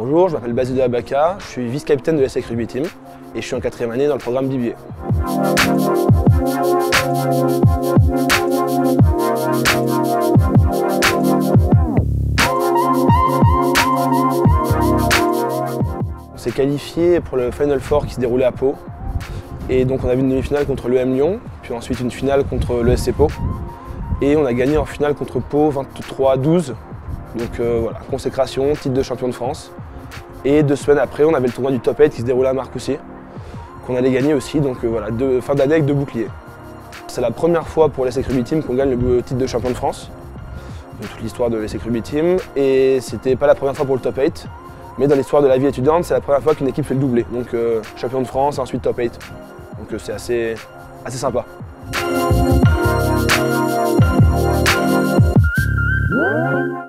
Bonjour, je m'appelle Basile Abaka, je suis vice-capitaine de l'ESSEC Rugby Team et je suis en 4e année dans le programme BBA. On s'est qualifié pour le Final Four qui se déroulait à Pau. Et donc on avait une demi-finale contre l'EM Lyon, puis ensuite une finale contre le SC Pau. Et on a gagné en finale contre Pau 23-12. Donc voilà, consécration, titre de champion de France. Et 2 semaines après, on avait le tournoi du Top 8 qui se déroulait à Marcoussis, qu'on allait gagner aussi. Donc voilà, fin d'année avec 2 boucliers. C'est la première fois pour l'ESSEC Rugby Team qu'on gagne le titre de champion de France, de toute l'histoire de l'ESSEC Rugby Team. Et c'était pas la première fois pour le Top 8, mais dans l'histoire de la vie étudiante, c'est la première fois qu'une équipe fait le doublé. Donc champion de France, ensuite Top 8. Donc c'est assez sympa.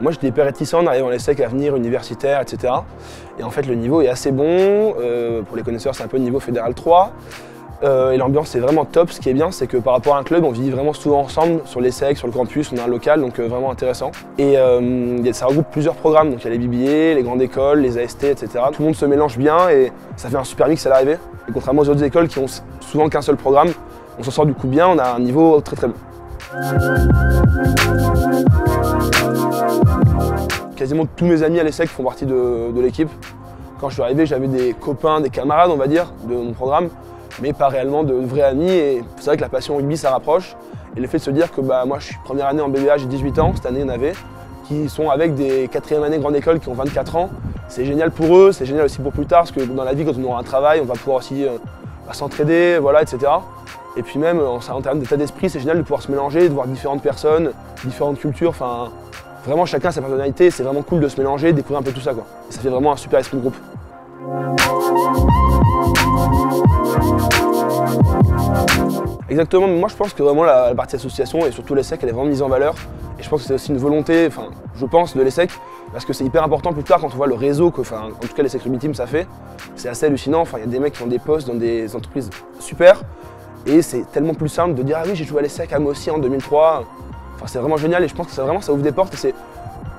Moi j'étais hyper réticent en arrivant à l'ESSEC, avenir universitaire, etc. Et en fait le niveau est assez bon. Pour les connaisseurs, c'est un peu le niveau fédéral 3. Et l'ambiance est vraiment top. Ce qui est bien, c'est que par rapport à un club, on vit vraiment souvent ensemble sur l'ESSEC, sur le campus, on a un local, donc vraiment intéressant. Et ça regroupe plusieurs programmes, donc il y a les BBA, les grandes écoles, les AST, etc. Tout le monde se mélange bien et ça fait un super mix à l'arrivée. Et contrairement aux autres écoles qui ont souvent qu'un seul programme, on s'en sort du coup bien, on a un niveau très bon. Quasiment tous mes amis à l'ESSEC font partie de l'équipe. Quand je suis arrivé, j'avais des copains, des camarades, on va dire, de mon programme, mais pas réellement de vrais amis. Et c'est vrai que la passion rugby, ça rapproche. Et le fait de se dire que moi, je suis première année en BBA, j'ai 18 ans, cette année, il y en avait, qui sont avec des 4e année grande école qui ont 24 ans. C'est génial pour eux, c'est génial aussi pour plus tard, parce que dans la vie, quand on aura un travail, on va pouvoir aussi s'entraider, voilà, etc. Et puis même, en termes d'état d'esprit, c'est génial de pouvoir se mélanger, de voir différentes personnes, différentes cultures. Enfin, vraiment, chacun a sa personnalité, c'est vraiment cool de se mélanger, de découvrir un peu tout ça, quoi. Et ça fait vraiment un super esprit de groupe. Exactement, moi je pense que vraiment la partie association et surtout l'ESSEC, elle est vraiment mise en valeur. Et je pense que c'est aussi une volonté, je pense, de l'ESSEC, parce que c'est hyper important plus tard quand on voit le réseau que, en tout cas l'ESSEC Rugby Team ça fait. C'est assez hallucinant, il y a des mecs qui ont des postes dans des entreprises super. Et c'est tellement plus simple de dire ah oui j'ai joué à l'ESSEC, moi aussi en 2003. C'est vraiment génial et je pense que ça ouvre des portes et c'est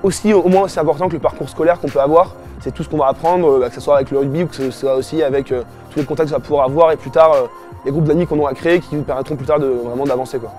aussi au moins aussi important que le parcours scolaire qu'on peut avoir. C'est tout ce qu'on va apprendre, que ce soit avec le rugby ou que ce soit aussi avec tous les contacts qu'on va pouvoir avoir et plus tard les groupes d'amis qu'on aura créés qui nous permettront plus tard vraiment d'avancer, quoi.